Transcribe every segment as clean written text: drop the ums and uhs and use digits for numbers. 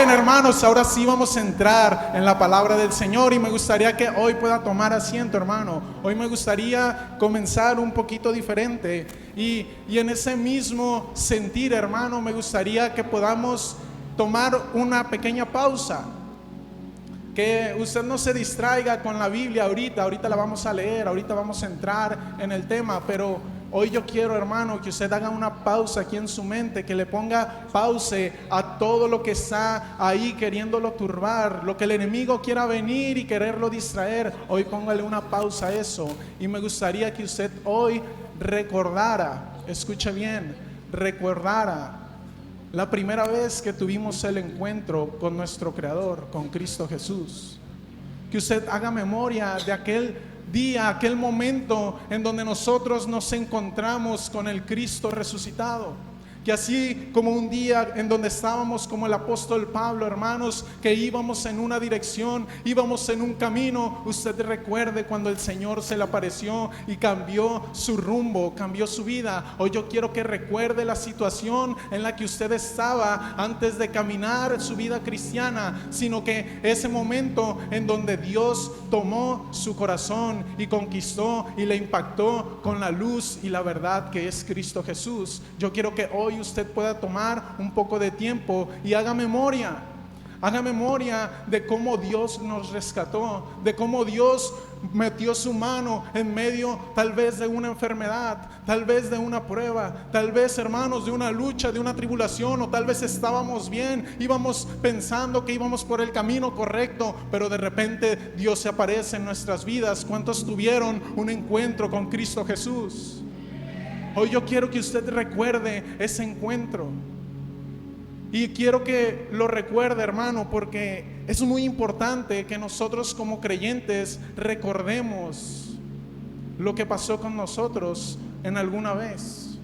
Bien, hermanos, ahora sí vamos a entrar en la palabra del Señor y me gustaría que hoy pueda tomar asiento, hermano. Hoy me gustaría comenzar un poquito diferente y en ese mismo sentir, hermano, me gustaría que podamos tomar una pequeña pausa. Que usted no se distraiga con la Biblia ahorita la vamos a leer, ahorita vamos a entrar en el tema, pero hoy yo quiero, hermano, que usted haga una pausa aquí en su mente, que le ponga pause a todo lo que está ahí queriéndolo turbar, lo que el enemigo quiera venir y quererlo distraer. Hoy póngale una pausa a eso y me gustaría que usted hoy recordara, escuche bien, recordara la primera vez que tuvimos el encuentro con nuestro Creador, con Cristo Jesús. Que usted haga memoria de aquel día, aquel momento en donde nosotros nos encontramos con el Cristo resucitado. Que así como un día en donde estábamos como el apóstol Pablo, hermanos, que íbamos en una dirección, íbamos en un camino, usted recuerde cuando el Señor se le apareció y cambió su rumbo, cambió su vida. Hoy yo quiero que recuerde la situación en la que usted estaba antes de caminar su vida cristiana, sino que ese momento en donde Dios tomó su corazón y conquistó y le impactó con la luz y la verdad que es Cristo Jesús. Yo quiero que hoy usted pueda tomar un poco de tiempo y haga memoria de cómo Dios nos rescató, de cómo Dios metió su mano en medio tal vez de una enfermedad, tal vez de una prueba, tal vez, hermanos, de una lucha, de una tribulación, o tal vez estábamos bien, íbamos pensando que íbamos por el camino correcto, pero de repente Dios se aparece en nuestras vidas. ¿Cuántos tuvieron un encuentro con Cristo Jesús? Hoy yo quiero que usted recuerde ese encuentro. Y quiero que lo recuerde, hermano, porque es muy importante que nosotros como creyentes recordemos lo que pasó con nosotros en alguna vez.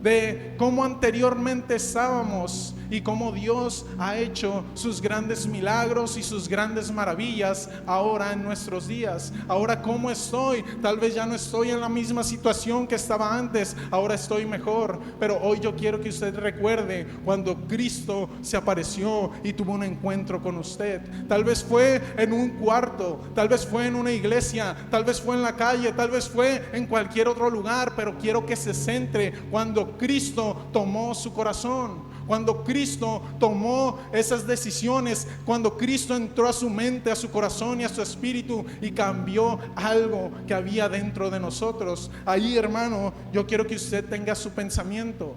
De cómo anteriormente estábamos y cómo Dios ha hecho sus grandes milagros y sus grandes maravillas ahora en nuestros días. Ahora cómo estoy, tal vez ya no estoy en la misma situación que estaba antes, ahora estoy mejor, pero hoy yo quiero que usted recuerde cuando Cristo se apareció y tuvo un encuentro con usted. Tal vez fue en un cuarto, tal vez fue en una iglesia, tal vez fue en la calle, tal vez fue en cualquier otro lugar, pero quiero que se centre cuando Cristo tomó su corazón, cuando Cristo tomó esas decisiones, cuando Cristo entró a su mente, a su corazón y a su espíritu y cambió algo que había dentro de nosotros. Ahí, hermano, yo quiero que usted tenga su pensamiento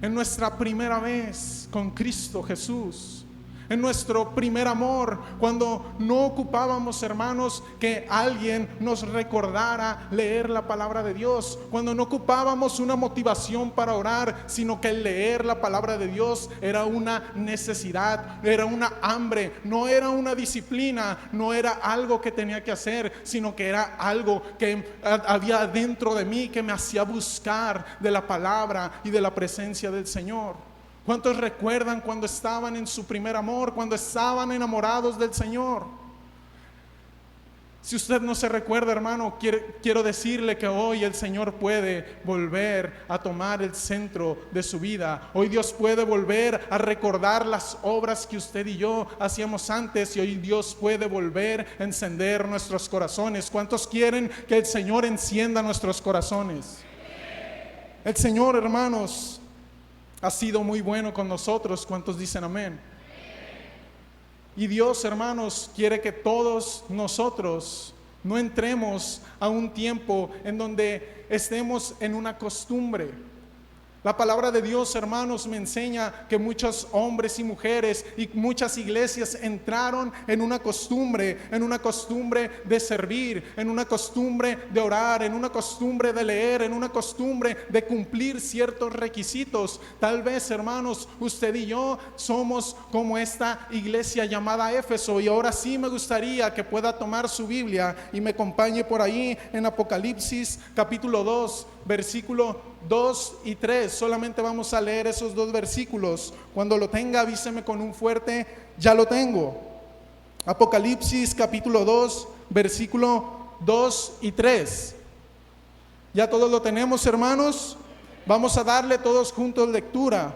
en nuestra primera vez con Cristo Jesús, en nuestro primer amor, cuando no ocupábamos, hermanos, que alguien nos recordara leer la palabra de Dios, cuando no ocupábamos una motivación para orar, sino que el leer la palabra de Dios era una necesidad, era una hambre, no era una disciplina, no era algo que tenía que hacer, sino que era algo que había dentro de mí que me hacía buscar de la palabra y de la presencia del Señor. ¿Cuántos recuerdan cuando estaban en su primer amor, cuando estaban enamorados del Señor? Si usted no se recuerda, hermano, quiero decirle que hoy el Señor puede volver a tomar el centro de su vida. Hoy Dios puede volver a recordar las obras que usted y yo hacíamos antes, y hoy Dios puede volver a encender nuestros corazones. ¿Cuántos quieren que el Señor encienda nuestros corazones? El Señor, hermanos, ha sido muy bueno con nosotros. ¿Cuántos dicen amén? Y Dios, hermanos, quiere que todos nosotros no entremos a un tiempo en donde estemos en una costumbre. La palabra de Dios, hermanos, me enseña que muchos hombres y mujeres y muchas iglesias entraron en una costumbre de servir, en una costumbre de orar, en una costumbre de leer, en una costumbre de cumplir ciertos requisitos. Tal vez, hermanos, usted y yo somos como esta iglesia llamada Éfeso, y ahora sí me gustaría que pueda tomar su Biblia y me acompañe por ahí en Apocalipsis capítulo 2, versículo 2 y 3, solamente vamos a leer esos dos versículos. Cuando lo tenga, avíseme con un fuerte, ya lo tengo. Apocalipsis capítulo 2, versículo 2 y 3. ¿Ya todos lo tenemos, hermanos? Vamos a darle todos juntos lectura.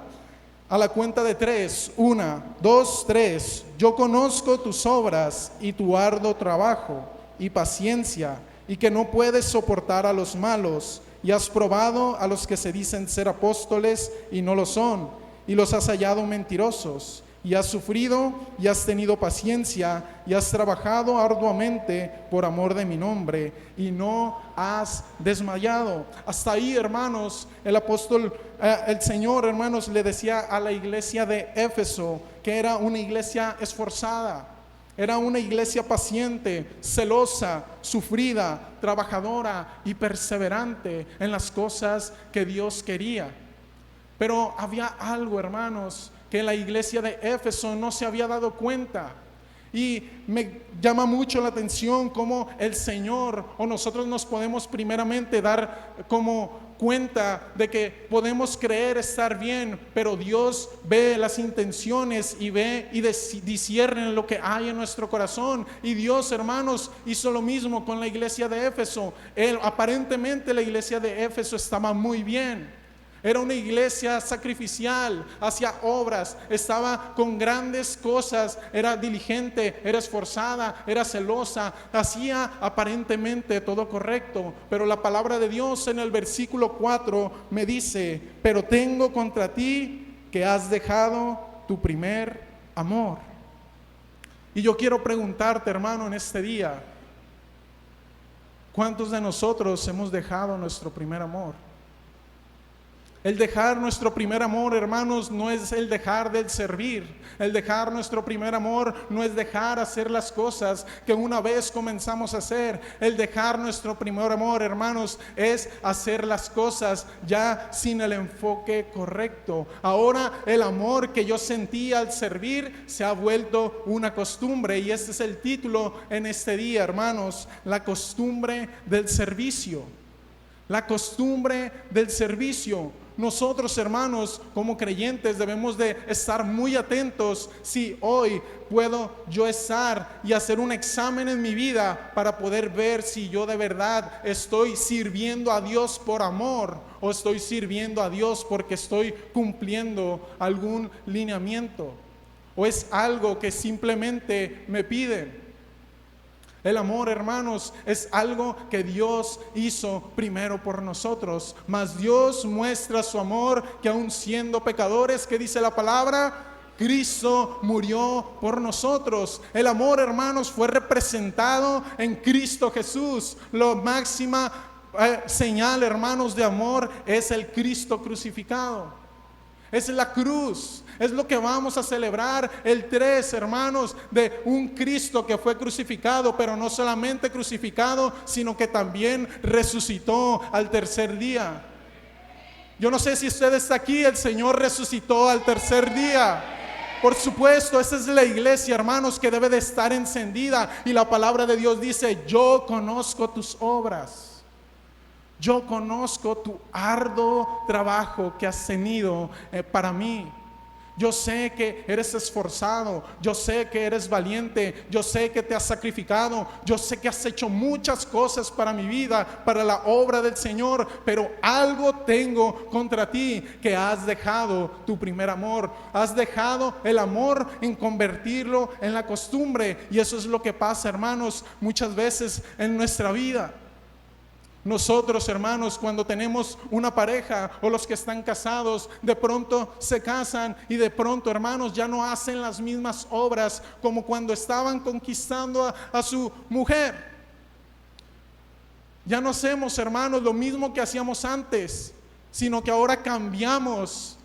A la cuenta de 3, 1, 2, 3. Yo conozco tus obras y tu arduo trabajo y paciencia, y que no puedes soportar a los malos, y has probado a los que se dicen ser apóstoles y no lo son, y los has hallado mentirosos. Y has sufrido y has tenido paciencia y has trabajado arduamente por amor de mi nombre y no has desmayado. Hasta ahí, hermanos, el Señor, hermanos, le decía a la iglesia de Éfeso que era una iglesia esforzada, era una iglesia paciente, celosa, sufrida, trabajadora y perseverante en las cosas que Dios quería. Pero había algo, hermanos, que la iglesia de Éfeso no se había dado cuenta. Y me llama mucho la atención cómo el Señor o nosotros nos podemos primeramente dar como cuenta de que podemos creer estar bien, pero Dios ve las intenciones y ve y discierne lo que hay en nuestro corazón. Y Dios, hermanos, hizo lo mismo con la iglesia de Éfeso. Aparentemente la iglesia de Éfeso estaba muy bien. Era una iglesia sacrificial, hacía obras, estaba con grandes cosas, era diligente, era esforzada, era celosa, hacía aparentemente todo correcto. Pero la palabra de Dios en el versículo 4 me dice: pero tengo contra ti que has dejado tu primer amor. Y yo quiero preguntarte, hermano, en este día, ¿cuántos de nosotros hemos dejado nuestro primer amor? El dejar nuestro primer amor, hermanos, no es el dejar de servir. El dejar nuestro primer amor no es dejar hacer las cosas que una vez comenzamos a hacer. El dejar nuestro primer amor, hermanos, es hacer las cosas ya sin el enfoque correcto. Ahora el amor que yo sentía al servir se ha vuelto una costumbre, y este es el título en este día, hermanos: la costumbre del servicio. La costumbre del servicio. Nosotros, hermanos, como creyentes debemos de estar muy atentos si hoy puedo yo estar y hacer un examen en mi vida para poder ver si yo de verdad estoy sirviendo a Dios por amor o estoy sirviendo a Dios porque estoy cumpliendo algún lineamiento o es algo que simplemente me piden. El amor, hermanos, es algo que Dios hizo primero por nosotros. Mas Dios muestra su amor que aun siendo pecadores, ¿qué dice la palabra? Cristo murió por nosotros. El amor, hermanos, fue representado en Cristo Jesús. La máxima señal, hermanos, de amor es el Cristo crucificado. Es la cruz, es lo que vamos a celebrar el 3, hermanos, de un Cristo que fue crucificado, pero no solamente crucificado, sino que también resucitó al tercer día. Yo no sé si usted está aquí, el Señor resucitó al tercer día. Por supuesto, esa es la iglesia, hermanos, que debe de estar encendida, y la palabra de Dios dice: yo conozco tus obras. Yo conozco tu arduo trabajo que has tenido para mí. Yo sé que eres esforzado, yo sé que eres valiente, yo sé que te has sacrificado, yo sé que has hecho muchas cosas para mi vida, para la obra del Señor, pero algo tengo contra ti, que has dejado tu primer amor, has dejado el amor en convertirlo en la costumbre. Y eso es lo que pasa, hermanos, muchas veces en nuestra vida. Nosotros, hermanos, cuando tenemos una pareja o los que están casados, de pronto se casan y de pronto, hermanos, ya no hacen las mismas obras como cuando estaban conquistando a su mujer. Ya no hacemos, hermanos, lo mismo que hacíamos antes, sino que ahora cambiamos.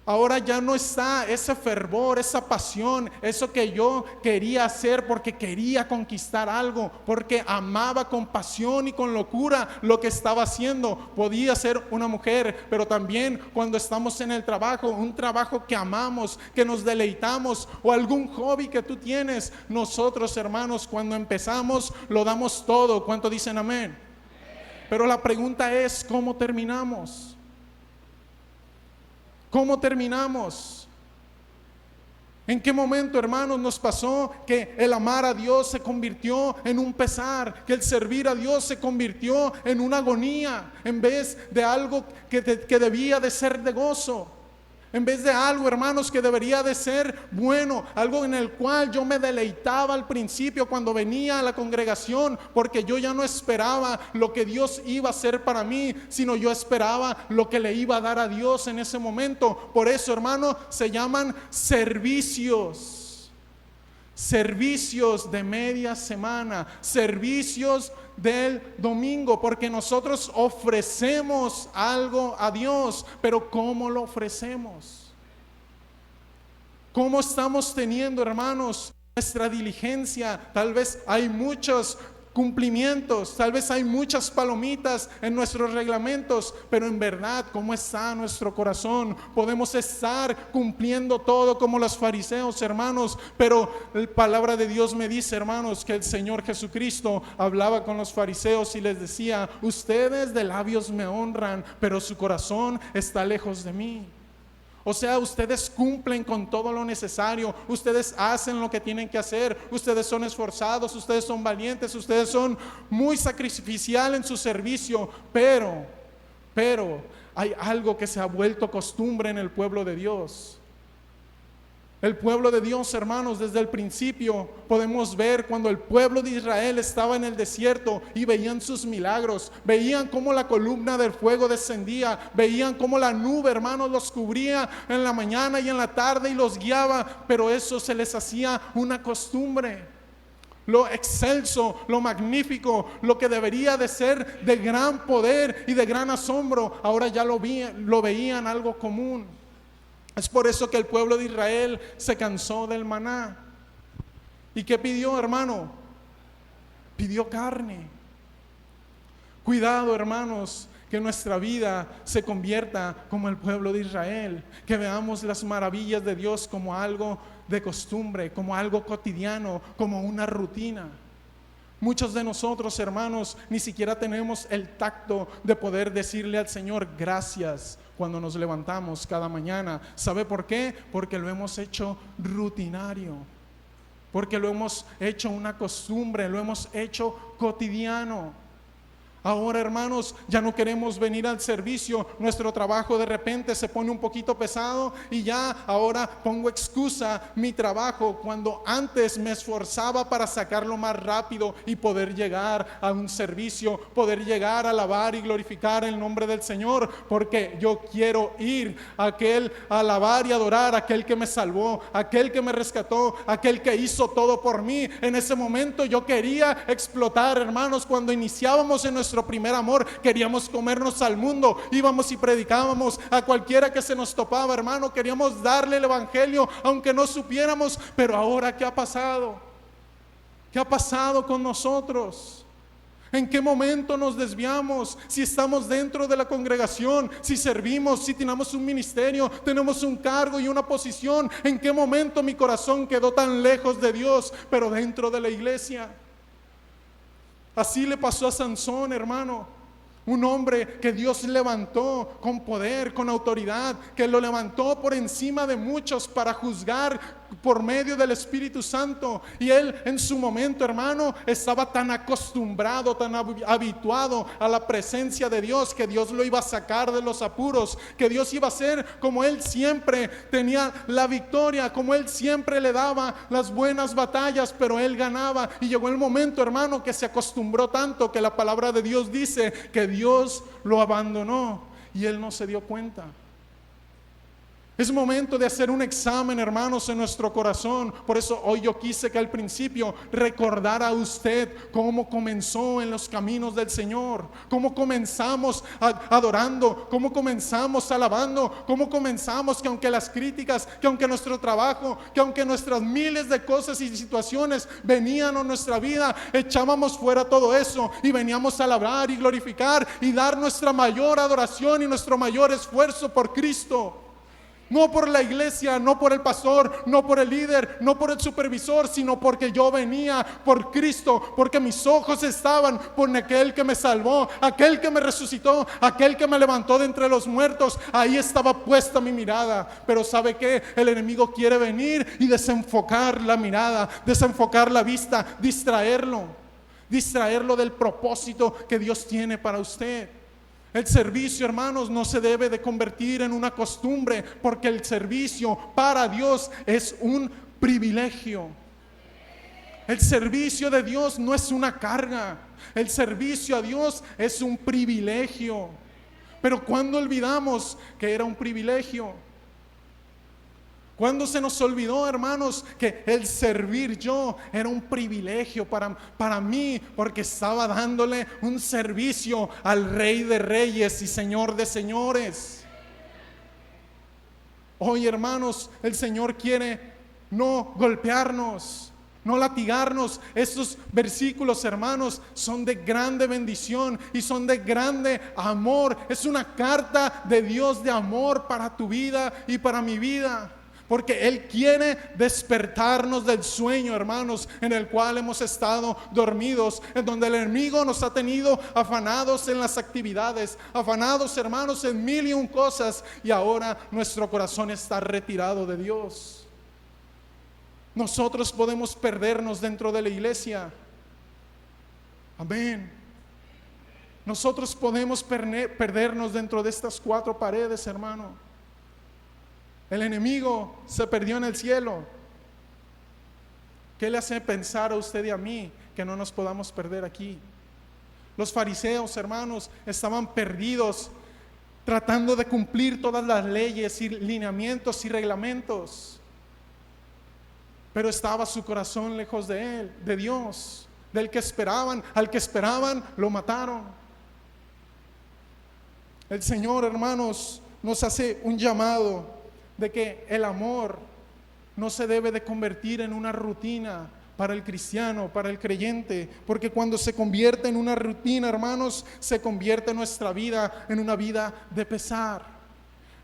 Ahora ya no está ese fervor, esa pasión, eso que yo quería hacer porque quería conquistar algo, porque amaba con pasión y con locura lo que estaba haciendo. Podía ser una mujer, pero también cuando estamos en el trabajo, un trabajo que amamos, que nos deleitamos, o algún hobby que tú tienes. Nosotros, hermanos, cuando empezamos lo damos todo. ¿Cuánto dicen amén? Pero la pregunta es: ¿cómo terminamos? ¿Cómo terminamos? ¿En qué momento, hermanos, nos pasó que el amar a Dios se convirtió en un pesar? Que el servir a Dios se convirtió en una agonía en vez de algo que debía de ser de gozo. En vez de algo, hermanos, que debería de ser bueno, algo en el cual yo me deleitaba al principio cuando venía a la congregación, porque yo ya no esperaba lo que Dios iba a hacer para mí, sino yo esperaba lo que le iba a dar a Dios en ese momento. Por eso, hermano, se llaman servicios. Servicios de media semana, servicios del domingo, porque nosotros ofrecemos algo a Dios, pero ¿cómo lo ofrecemos? ¿Cómo estamos teniendo, hermanos, nuestra diligencia? Tal vez hay muchos cumplimientos, tal vez hay muchas palomitas en nuestros reglamentos, pero en verdad, ¿cómo está nuestro corazón? Podemos estar cumpliendo todo como los fariseos, hermanos, pero la palabra de Dios me dice, hermanos, que el Señor Jesucristo hablaba con los fariseos y les decía: ustedes de labios me honran, pero su corazón está lejos de mí. O sea, ustedes cumplen con todo lo necesario, ustedes hacen lo que tienen que hacer, ustedes son esforzados, ustedes son valientes, ustedes son muy sacrificiales en su servicio, pero hay algo que se ha vuelto costumbre en el pueblo de Dios. El pueblo de Dios, hermanos, desde el principio podemos ver cuando el pueblo de Israel estaba en el desierto y veían sus milagros, veían cómo la columna del fuego descendía, veían cómo la nube, hermanos, los cubría en la mañana y en la tarde y los guiaba, pero eso se les hacía una costumbre. Lo excelso, lo magnífico, lo que debería de ser de gran poder y de gran asombro, ahora ya lo veían algo común. Es por eso que el pueblo de Israel se cansó del maná. ¿Y qué pidió, hermano? Pidió carne. Cuidado, hermanos, que nuestra vida se convierta como el pueblo de Israel, que veamos las maravillas de Dios como algo de costumbre, como algo cotidiano, como una rutina. Muchos de nosotros, hermanos, ni siquiera tenemos el tacto de poder decirle al Señor gracias cuando nos levantamos cada mañana. ¿Sabe por qué? Porque lo hemos hecho rutinario, porque lo hemos hecho una costumbre, lo hemos hecho cotidiano. Ahora, hermanos, ya no queremos venir al servicio, nuestro trabajo de repente se pone un poquito pesado y ya ahora pongo excusa mi trabajo, cuando antes me esforzaba para sacarlo más rápido y poder llegar a un servicio, poder llegar a alabar y glorificar el nombre del Señor, porque yo quiero ir a alabar y adorar a aquel que me salvó, aquel que me rescató, aquel que hizo todo por mí. En ese momento yo quería explotar, hermanos, cuando iniciábamos en nuestro primer amor, queríamos comernos al mundo, íbamos y predicábamos a cualquiera que se nos topaba, hermano, queríamos darle el evangelio aunque no supiéramos. Pero ahora, ¿qué ha pasado? ¿Qué ha pasado con nosotros? ¿En qué momento nos desviamos? Si estamos dentro de la congregación, si servimos, si tenemos un ministerio, tenemos un cargo y una posición, ¿en qué momento mi corazón quedó tan lejos de Dios, pero dentro de la iglesia? Así le pasó a Sansón, hermano. Un hombre que Dios levantó con poder, con autoridad, que lo levantó por encima de muchos para juzgar por medio del Espíritu Santo. Y él en su momento, hermano, estaba tan acostumbrado, tan habituado a la presencia de Dios, que Dios lo iba a sacar de los apuros, que Dios iba a hacer como él siempre tenía la victoria, como él siempre le daba las buenas batallas, pero él ganaba. Y llegó el momento, hermano, que se acostumbró tanto que la palabra de Dios dice que Dios lo abandonó y él no se dio cuenta. Es momento de hacer un examen, hermanos, en nuestro corazón. Por eso hoy yo quise que al principio recordara a usted cómo comenzó en los caminos del Señor, cómo comenzamos adorando, cómo comenzamos alabando, cómo comenzamos que aunque las críticas, que aunque nuestro trabajo, que aunque nuestras miles de cosas y situaciones venían a nuestra vida, echábamos fuera todo eso y veníamos a alabar y glorificar y dar nuestra mayor adoración y nuestro mayor esfuerzo por Cristo. No por la iglesia, no por el pastor, no por el líder, no por el supervisor, sino porque yo venía por Cristo, porque mis ojos estaban por aquel que me salvó, aquel que me resucitó, aquel que me levantó de entre los muertos. Ahí estaba puesta mi mirada. Pero ¿sabe qué? El enemigo quiere venir y desenfocar la mirada, desenfocar la vista, distraerlo del propósito que Dios tiene para usted. El servicio, hermanos, no se debe de convertir en una costumbre, porque el servicio para Dios es un privilegio. El servicio de Dios no es una carga. El servicio a Dios es un privilegio. Pero ¿cuándo olvidamos que era un privilegio? ¿Cuándo se nos olvidó, hermanos, que el servir yo era un privilegio para mí? Porque estaba dándole un servicio al Rey de Reyes y Señor de Señores. Hoy, hermanos, el Señor quiere no golpearnos, no latigarnos. Estos versículos, hermanos, son de grande bendición y son de grande amor. Es una carta de Dios de amor para tu vida y para mi vida. Porque Él quiere despertarnos del sueño, hermanos, en el cual hemos estado dormidos, en donde el enemigo nos ha tenido afanados en las actividades, afanados, hermanos, en mil y un cosas, y ahora nuestro corazón está retirado de Dios. Nosotros podemos perdernos dentro de la iglesia. Amén. Nosotros podemos perdernos dentro de estas cuatro paredes, hermano. El enemigo se perdió en el cielo. ¿Qué le hace pensar a usted y a mí que no nos podamos perder aquí? Los fariseos, hermanos, estaban perdidos tratando de cumplir todas las leyes y lineamientos y reglamentos. Pero estaba su corazón lejos de Él, de Dios, del que esperaban. Al que esperaban, lo mataron. El Señor, hermanos, nos hace un llamado de que el amor no se debe de convertir en una rutina para el cristiano, para el creyente, porque cuando se convierte en una rutina, hermanos, se convierte nuestra vida en una vida de pesar.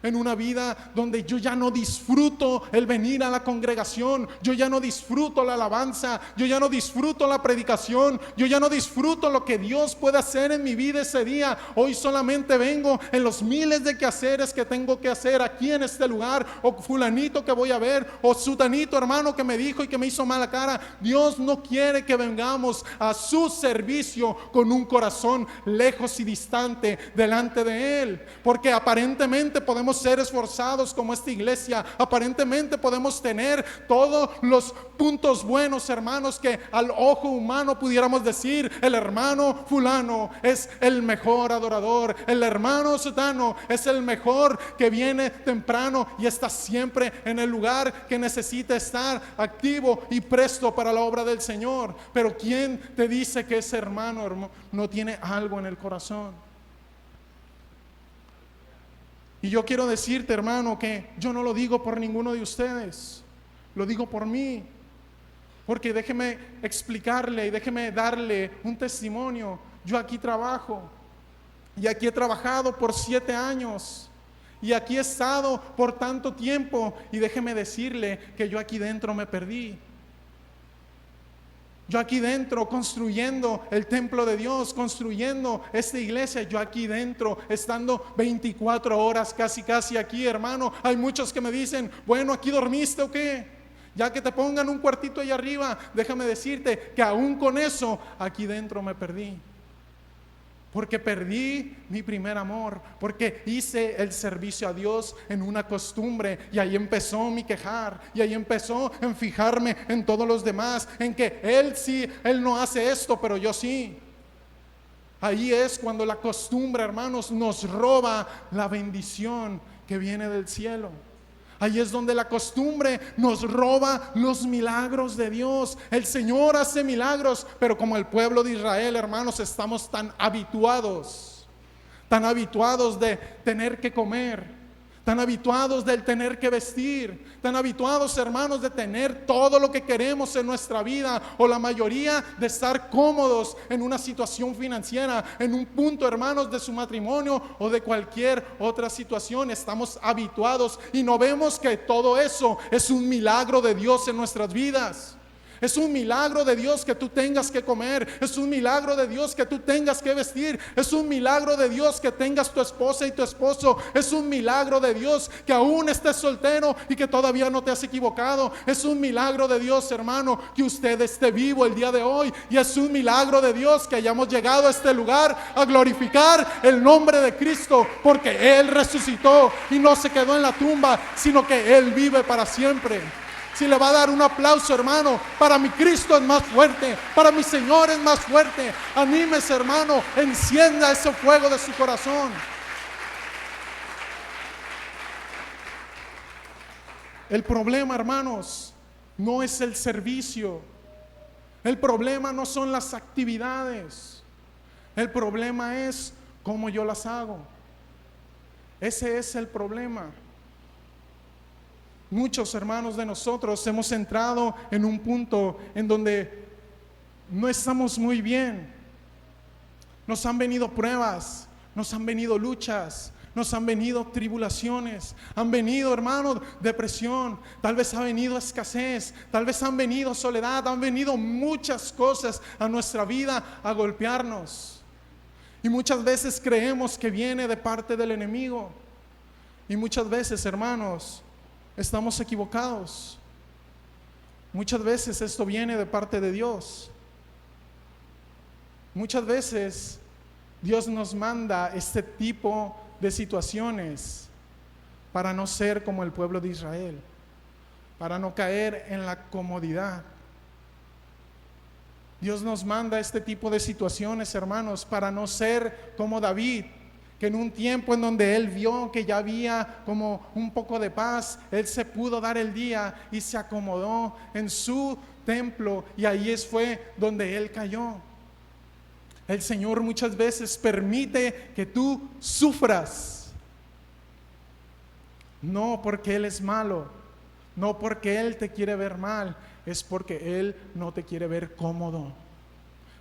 En una vida donde yo ya no disfruto el venir a la congregación, yo ya no disfruto la alabanza, yo ya no disfruto la predicación, yo ya no disfruto lo que Dios puede hacer en mi vida ese día. Hoy solamente vengo en los miles de quehaceres que tengo que hacer aquí en este lugar, o fulanito que voy a ver, o sutanito, hermano, que me dijo y que me hizo mala cara. Dios no quiere que vengamos a su servicio con un corazón lejos y distante delante de Él, porque aparentemente podemos ser esforzados como esta iglesia, aparentemente podemos tener todos los puntos buenos, hermanos, que al ojo humano pudiéramos decir: el hermano fulano es el mejor adorador, el hermano sutano es el mejor, que viene temprano y está siempre en el lugar que necesita estar, activo y presto para la obra del Señor. Pero ¿quién te dice que ese hermano no tiene algo en el corazón? Y yo quiero decirte, hermano, que yo no lo digo por ninguno de ustedes, lo digo por mí. Porque déjeme explicarle y déjeme darle un testimonio. Yo aquí trabajo, y aquí he trabajado por 7 años, y aquí he estado por tanto tiempo, y déjeme decirle que yo aquí dentro me perdí. Yo aquí dentro construyendo el templo de Dios, construyendo esta iglesia, yo aquí dentro estando 24 horas casi aquí, hermano. Hay muchos que me dicen: bueno, ¿aquí dormiste o qué? Ya que te pongan un cuartito ahí arriba. Déjame decirte que aún con eso, aquí dentro me perdí. Porque perdí mi primer amor, porque hice el servicio a Dios en una costumbre, y ahí empezó mi quejar, y ahí empezó en fijarme en todos los demás, en que Él sí, Él no hace esto, pero yo sí. Ahí es cuando la costumbre, hermanos, nos roba la bendición que viene del cielo. Ahí es donde la costumbre nos roba los milagros de Dios. El Señor hace milagros, pero como el pueblo de Israel, hermanos, estamos tan habituados de tener que comer, tan habituados del tener que vestir, tan habituados, hermanos, de tener todo lo que queremos en nuestra vida, o la mayoría de estar cómodos en una situación financiera, en un punto, hermanos, de su matrimonio o de cualquier otra situación. Estamos habituados y no vemos que todo eso es un milagro de Dios en nuestras vidas. Es un milagro de Dios que tú tengas que comer. Es un milagro de Dios que tú tengas que vestir. Es un milagro de Dios que tengas tu esposa y tu esposo. Es un milagro de Dios que aún estés soltero y que todavía no te has equivocado. Es un milagro de Dios, hermano, que usted esté vivo el día de hoy. Y es un milagro de Dios que hayamos llegado a este lugar a glorificar el nombre de Cristo, porque Él resucitó y no se quedó en la tumba, sino que Él vive para siempre. Si le va a dar un aplauso, hermano, para mi Cristo es más fuerte, para mi Señor es más fuerte. Anímese, hermano, encienda ese fuego de su corazón. El problema, hermanos, no es el servicio. El problema no son las actividades. El problema es cómo yo las hago. Ese es el problema. Muchos hermanos de nosotros hemos entrado en un punto en donde no estamos muy bien. Nos han venido pruebas, nos han venido luchas, nos han venido tribulaciones, han venido, hermanos, depresión, tal vez ha venido escasez, tal vez han venido soledad, han venido muchas cosas a nuestra vida a golpearnos. Y muchas veces creemos que viene de parte del enemigo. Y muchas veces, hermanos, estamos equivocados. Muchas veces esto viene de parte de Dios. Muchas veces Dios nos manda este tipo de situaciones para no ser como el pueblo de Israel, para no caer en la comodidad. Dios nos manda este tipo de situaciones, hermanos, para no ser como David, que en un tiempo en donde él vio que ya había como un poco de paz, él se pudo dar el día y se acomodó en su templo, y ahí fue donde él cayó. El Señor muchas veces permite que tú sufras, no porque Él es malo, no porque Él te quiere ver mal, es porque Él no te quiere ver cómodo,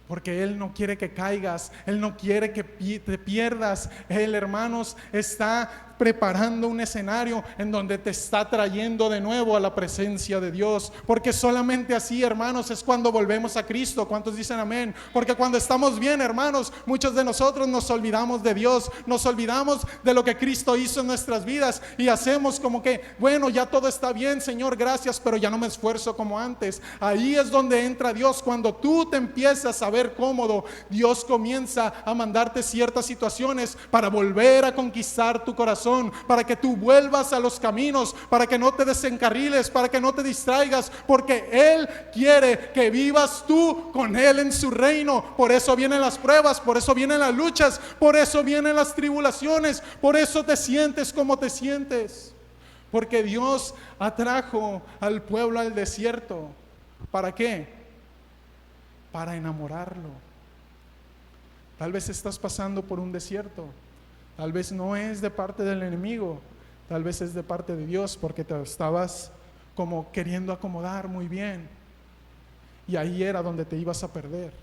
porque Él no quiere que caigas, Él no quiere que te pierdas. Él, hermanos, está preparando un escenario en donde te está trayendo de nuevo a la presencia de Dios, porque solamente así, hermanos, es cuando volvemos a Cristo. ¿Cuántos dicen amén? Porque cuando estamos bien, hermanos, muchos de nosotros nos olvidamos de Dios, nos olvidamos de lo que Cristo hizo en nuestras vidas y hacemos como que, bueno, ya todo está bien, Señor, gracias, pero ya no me esfuerzo como antes. Ahí es donde entra Dios. Cuando tú te empiezas a ver cómodo, Dios comienza a mandarte ciertas situaciones para volver a conquistar tu corazón, para que tú vuelvas a los caminos, para que no te desencarriles, para que no te distraigas, porque Él quiere que vivas tú con Él en su reino. Por eso vienen las pruebas, por eso vienen las luchas, por eso vienen las tribulaciones, por eso te sientes como te sientes, porque Dios atrajo al pueblo al desierto. ¿Para qué? Para enamorarlo. Tal vez estás pasando por un desierto. Tal vez no es de parte del enemigo, tal vez es de parte de Dios, porque te estabas como queriendo acomodar muy bien, y ahí era donde te ibas a perder.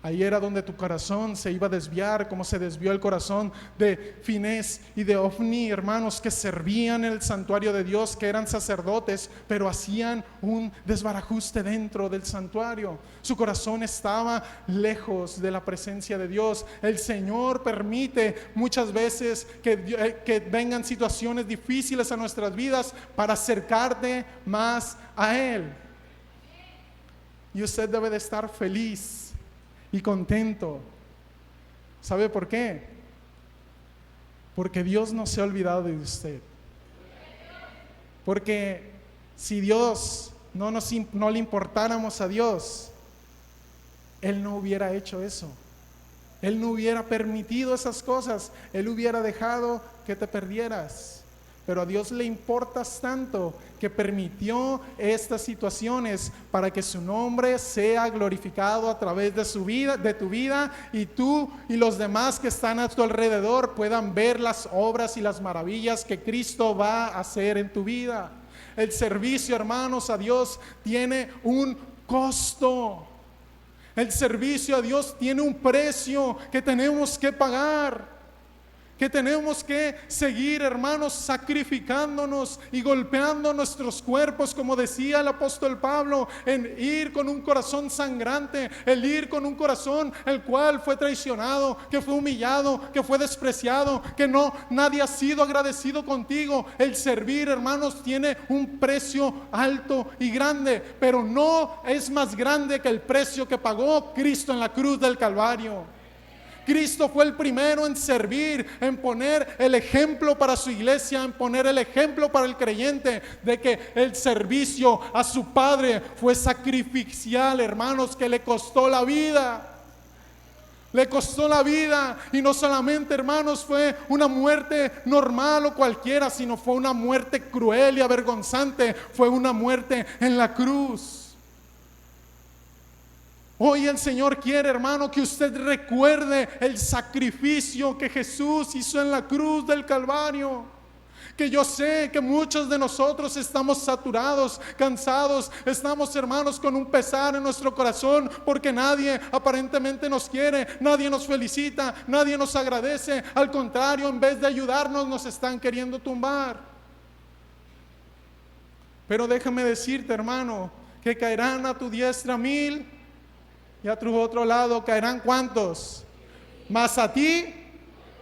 Ahí era donde tu corazón se iba a desviar, como se desvió el corazón de Finés y de Ofni, hermanos, que servían en el santuario de Dios, que eran sacerdotes, pero hacían un desbarajuste dentro del santuario. Su corazón estaba lejos de la presencia de Dios. El Señor permite muchas veces que vengan situaciones difíciles a nuestras vidas para acercarte más a Él. Y usted debe de estar feliz y contento. ¿Sabe por qué? Porque Dios no se ha olvidado de usted. Porque si Dios no le importáramos a Dios, Él no hubiera hecho eso. Él no hubiera permitido esas cosas. Él hubiera dejado que te perdieras. Pero a Dios le importas tanto que permitió estas situaciones para que su nombre sea glorificado a través de su vida, de tu vida, y tú y los demás que están a tu alrededor puedan ver las obras y las maravillas que Cristo va a hacer en tu vida. El servicio, hermanos, a Dios tiene un costo. El servicio a Dios tiene un precio que tenemos que pagar. que tenemos que seguir, hermanos, sacrificándonos y golpeando nuestros cuerpos, como decía el apóstol Pablo, en ir con un corazón sangrante, el ir con un corazón el cual fue traicionado, que fue humillado, que fue despreciado, que nadie ha sido agradecido contigo. El servir, hermanos, tiene un precio alto y grande, pero no es más grande que el precio que pagó Cristo en la cruz del Calvario. Cristo fue el primero en servir, en poner el ejemplo para su iglesia, en poner el ejemplo para el creyente de que el servicio a su Padre fue sacrificial, hermanos, que le costó la vida. Le costó la vida, y no solamente, hermanos, fue una muerte normal o cualquiera, sino fue una muerte cruel y avergonzante, fue una muerte en la cruz. Hoy el Señor quiere, hermano, que usted recuerde el sacrificio que Jesús hizo en la cruz del Calvario. Que yo sé que muchos de nosotros estamos saturados, cansados, estamos, hermanos, con un pesar en nuestro corazón porque nadie aparentemente nos quiere, nadie nos felicita, nadie nos agradece. Al contrario, en vez de ayudarnos, nos están queriendo tumbar. Pero déjame decirte, hermano, que caerán a tu diestra 1000 y a tu otro lado caerán ¿cuántos? Mas a ti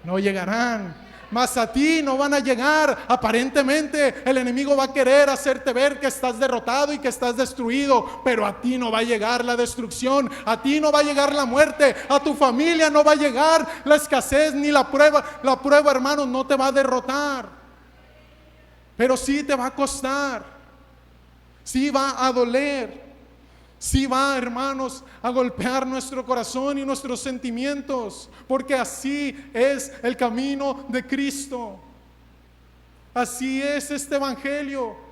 no llegarán. Mas a ti no van a llegar. Aparentemente el enemigo va a querer hacerte ver que estás derrotado y que estás destruido, pero a ti no va a llegar la destrucción, a ti no va a llegar la muerte, a tu familia no va a llegar la escasez ni la prueba. La prueba, hermanos, no te va a derrotar, pero sí te va a costar, sí va a doler, sí va, hermanos, a golpear nuestro corazón y nuestros sentimientos, porque así es el camino de Cristo. Así es este evangelio.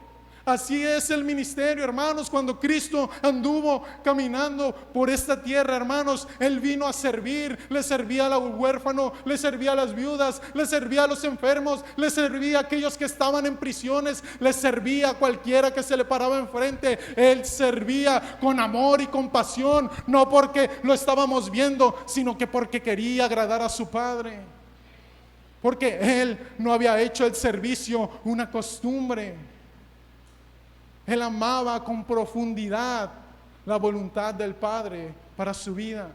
Así es el ministerio, hermanos. Cuando Cristo anduvo caminando por esta tierra, hermanos, Él vino a servir. Le servía al huérfano, le servía a las viudas, le servía a los enfermos, le servía a aquellos que estaban en prisiones, le servía a cualquiera que se le paraba enfrente. Él servía con amor y compasión, no porque lo estábamos viendo, sino que porque quería agradar a su Padre. Porque Él no había hecho el servicio una costumbre. Él amaba con profundidad la voluntad del Padre para su vida.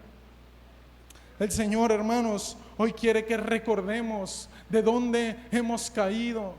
El Señor, hermanos, hoy quiere que recordemos de dónde hemos caído.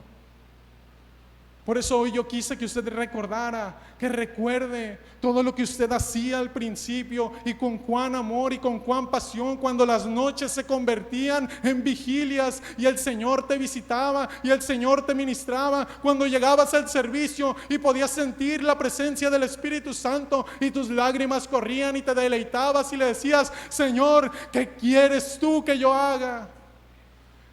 Por eso hoy yo quise que usted recordara, que recuerde todo lo que usted hacía al principio y con cuán amor y con cuán pasión, cuando las noches se convertían en vigilias y el Señor te visitaba y el Señor te ministraba, cuando llegabas al servicio y podías sentir la presencia del Espíritu Santo y tus lágrimas corrían y te deleitabas y le decías: Señor, ¿qué quieres tú que yo haga?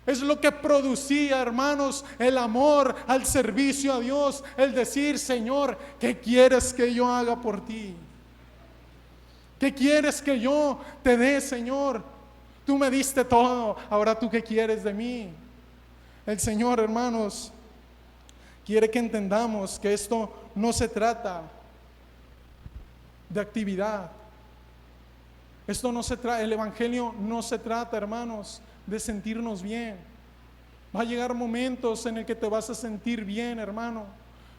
Es lo que producía, hermanos, el amor al servicio a Dios, el decir: Señor, ¿qué quieres que yo haga por ti? ¿Qué quieres que yo te dé, Señor? Tú me diste todo, ahora tú ¿qué quieres de mí? El Señor, hermanos, quiere que entendamos que esto no se trata de actividad. Esto no se trata, el evangelio no se trata, hermanos, de sentirnos bien. Va a llegar momentos en el que te vas a sentir bien, hermano,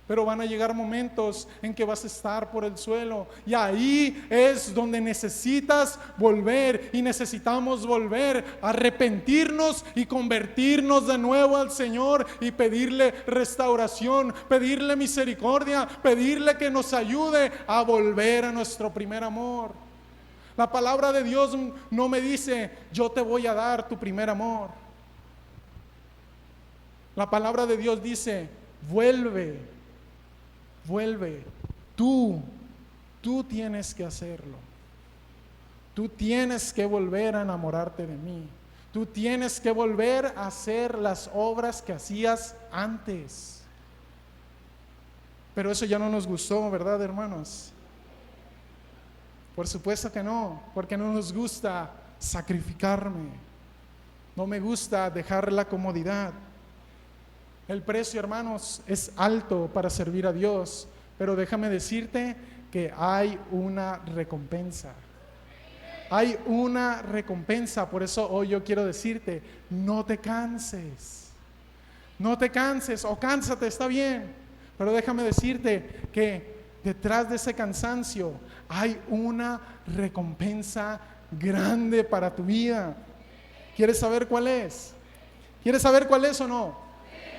pero van a llegar momentos en que vas a estar por el suelo, y ahí es donde necesitas volver, y necesitamos volver a arrepentirnos y convertirnos de nuevo al Señor y pedirle restauración, pedirle misericordia, pedirle que nos ayude a volver a nuestro primer amor. La palabra de Dios no me dice: yo te voy a dar tu primer amor. La palabra de Dios dice: vuelve, vuelve. Tú tienes que hacerlo. Tú tienes que volver a enamorarte de mí. Tú tienes que volver a hacer las obras que hacías antes. Pero eso ya no nos gustó, ¿verdad, hermanos? Por supuesto que no, porque no nos gusta sacrificarme. No me gusta dejar la comodidad. El precio, hermanos, es alto para servir a Dios, pero déjame decirte que hay una recompensa. Hay una recompensa. Por eso hoy yo quiero decirte, no te canses. No te canses, o cánsate, está bien. Pero déjame decirte que detrás de ese cansancio hay una recompensa grande para tu vida. ¿Quieres saber cuál es? ¿Quieres saber cuál es o no?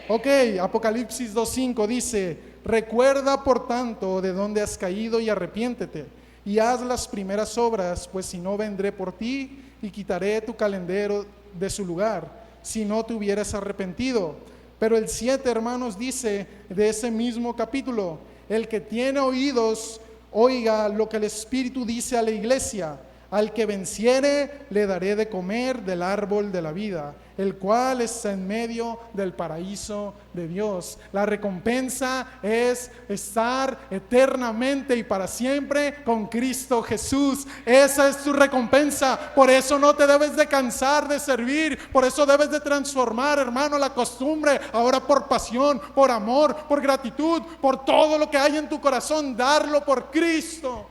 Ok, Apocalipsis 2:5 dice: recuerda por tanto de dónde has caído y arrepiéntete y haz las primeras obras, pues si no vendré por ti y quitaré tu calendero de su lugar, si no te hubieras arrepentido. Pero el 7, hermanos, dice de ese mismo capítulo: el que tiene oídos, oiga lo que el Espíritu dice a la iglesia. Al que venciere, le daré de comer del árbol de la vida, el cual está en medio del paraíso de Dios. La recompensa es estar eternamente y para siempre con Cristo Jesús. Esa es tu recompensa. Por eso no te debes de cansar de servir. Por eso debes de transformar, hermano, la costumbre ahora por pasión, por amor, por gratitud, por todo lo que hay en tu corazón, darlo por Cristo.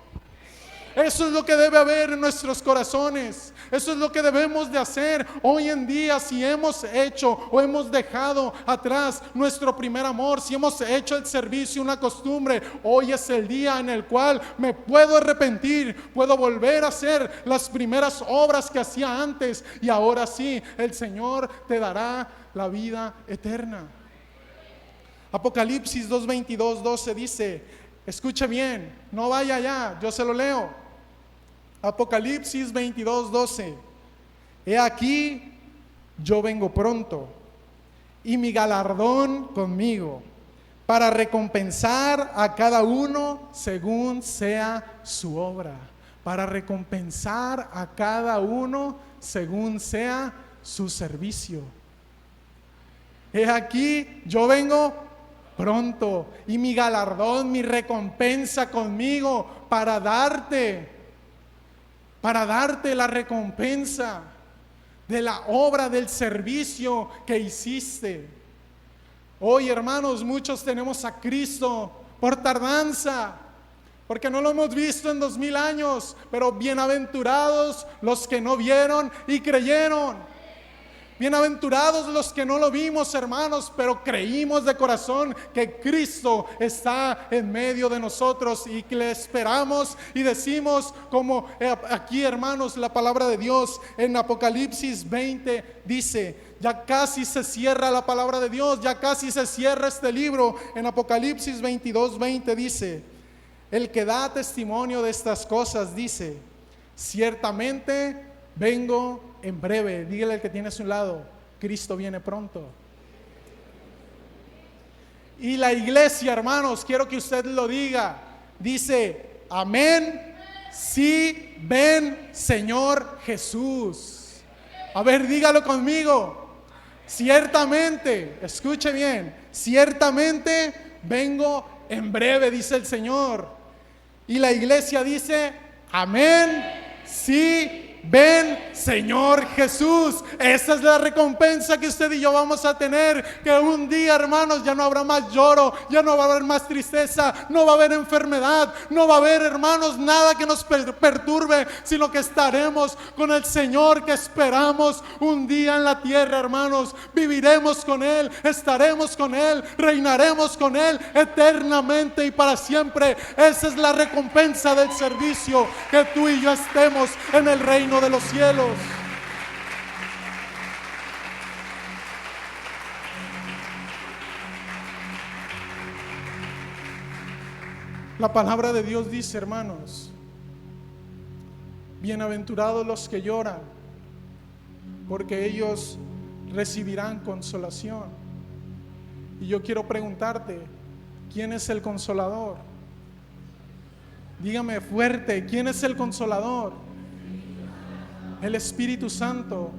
Eso es lo que debe haber en nuestros corazones. Eso es lo que debemos de hacer hoy en día. Si hemos hecho o hemos dejado atrás nuestro primer amor, si hemos hecho el servicio una costumbre, hoy es el día en el cual me puedo arrepentir, puedo volver a hacer las primeras obras que hacía antes, y ahora sí, el Señor te dará la vida eterna. Apocalipsis 2:22-12 dice, escuche bien, no vaya allá, yo se lo leo. Apocalipsis 22:12. He aquí, yo vengo pronto, y mi galardón conmigo, para recompensar a cada uno según sea su obra. Para recompensar a cada uno según sea su servicio. He aquí, yo vengo pronto, y mi galardón, mi recompensa conmigo, para darte la recompensa de la obra, del servicio que hiciste. Hoy, hermanos, muchos tenemos a Cristo por tardanza, porque no lo hemos visto en 2000 años, pero bienaventurados los que no vieron y creyeron. Bienaventurados los que no lo vimos, hermanos, pero creímos de corazón que Cristo está en medio de nosotros y que le esperamos y decimos, como aquí, hermanos, la palabra de Dios en Apocalipsis 20 dice, ya casi se cierra la palabra de Dios, ya casi se cierra este libro. En Apocalipsis 22:20 dice, el que da testimonio de estas cosas dice, ciertamente vengo en breve. Dígale al que tiene a su lado, Cristo viene pronto. Y la iglesia, hermanos, quiero que usted lo diga, dice, amén, sí, ven, Señor Jesús. A ver, dígalo conmigo. Ciertamente, escuche bien, ciertamente vengo en breve, dice el Señor. Y la iglesia dice, amén, sí, ven, Señor Jesús. Esa es la recompensa que usted y yo vamos a tener. Que un día, hermanos, ya no habrá más lloro, ya no va a haber más tristeza, no va a haber enfermedad, no va a haber, hermanos, nada que nos perturbe, sino que estaremos con el Señor que esperamos un día en la tierra, hermanos. Viviremos con Él, estaremos con Él, reinaremos con Él eternamente y para siempre. Esa es la recompensa del servicio, que tú y yo estemos en el reino de los cielos. La palabra de Dios dice, hermanos, bienaventurados los que lloran, porque ellos recibirán consolación. Y yo quiero preguntarte, ¿quién es el consolador? Dígame fuerte, ¿quién es el consolador? El Espíritu Santo.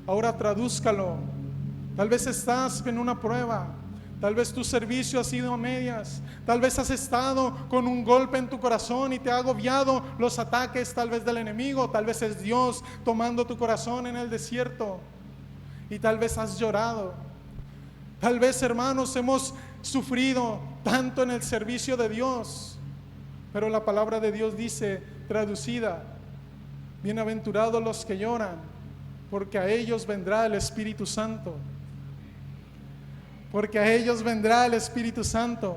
Ahora tradúzcalo. Tal vez estás en una prueba, tal vez tu servicio ha sido a medias, tal vez has estado con un golpe en tu corazón y te ha agobiado los ataques tal vez del enemigo, tal vez es Dios tomando tu corazón en el desierto y tal vez has llorado. Tal vez, hermanos, hemos sufrido tanto en el servicio de Dios, pero la palabra de Dios dice, traducida, Bienaventurados los que lloran, porque a ellos vendrá el Espíritu Santo. Porque a ellos vendrá el Espíritu Santo.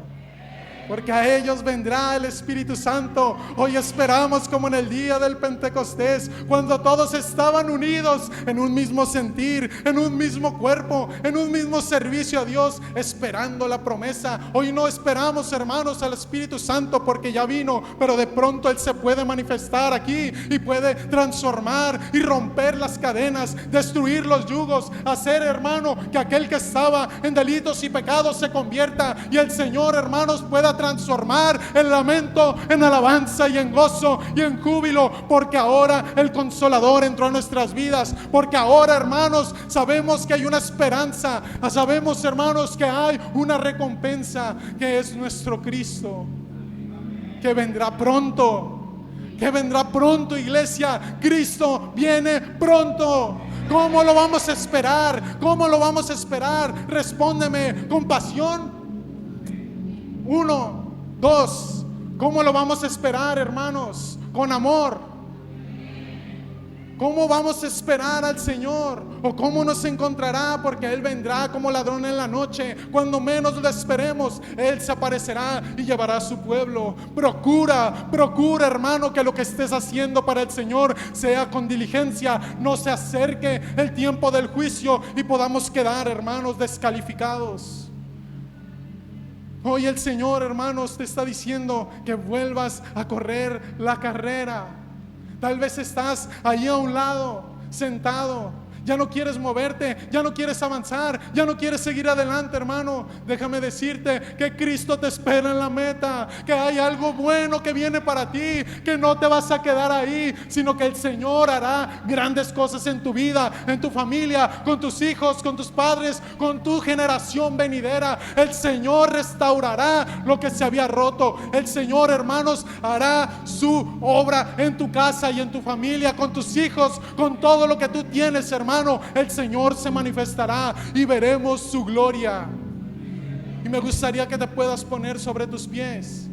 Porque a ellos vendrá el Espíritu Santo. Hoy esperamos como en el día del Pentecostés, cuando todos estaban unidos en un mismo sentir, en un mismo cuerpo, en un mismo servicio a Dios, esperando la promesa. Hoy no esperamos, hermanos, al Espíritu Santo porque ya vino, pero de pronto Él se puede manifestar aquí y puede transformar y romper las cadenas, destruir los yugos, hacer, hermano, que aquel que estaba en delitos y pecados se convierta, y el Señor, hermanos, pueda transformar el lamento en alabanza y en gozo y en júbilo, porque ahora el Consolador entró a nuestras vidas, porque ahora, hermanos, sabemos que hay una esperanza, sabemos, hermanos, que hay una recompensa, que es nuestro Cristo, que vendrá pronto. Que vendrá pronto, iglesia. Cristo viene pronto. ¿Cómo lo vamos a esperar? ¿Cómo lo vamos a esperar? Respóndeme con pasión. 1, 2. ¿Cómo lo vamos a esperar, hermanos? Con amor. ¿Cómo vamos a esperar al Señor? ¿O cómo nos encontrará? Porque Él vendrá como ladrón en la noche. Cuando menos lo esperemos, Él se aparecerá y llevará a su pueblo. Procura, hermano, que lo que estés haciendo para el Señor sea con diligencia. No se acerque el tiempo del juicio y podamos quedar, hermanos, descalificados. Hoy el Señor, hermanos, te está diciendo que vuelvas a correr la carrera. Tal vez estás ahí a un lado, sentado. Ya no quieres moverte, ya no quieres avanzar, ya no quieres seguir adelante, hermano. Déjame decirte que Cristo te espera en la meta, que hay algo bueno que viene para ti, que no te vas a quedar ahí, sino que el Señor hará grandes cosas en tu vida, en tu familia, con tus hijos, con tus padres, con tu generación venidera. El Señor restaurará lo que se había roto. El Señor, hermanos, hará su obra en tu casa y en tu familia, con tus hijos, con todo lo que tú tienes, hermano. El Señor se manifestará y veremos su gloria. Y me gustaría que te puedas poner sobre tus pies.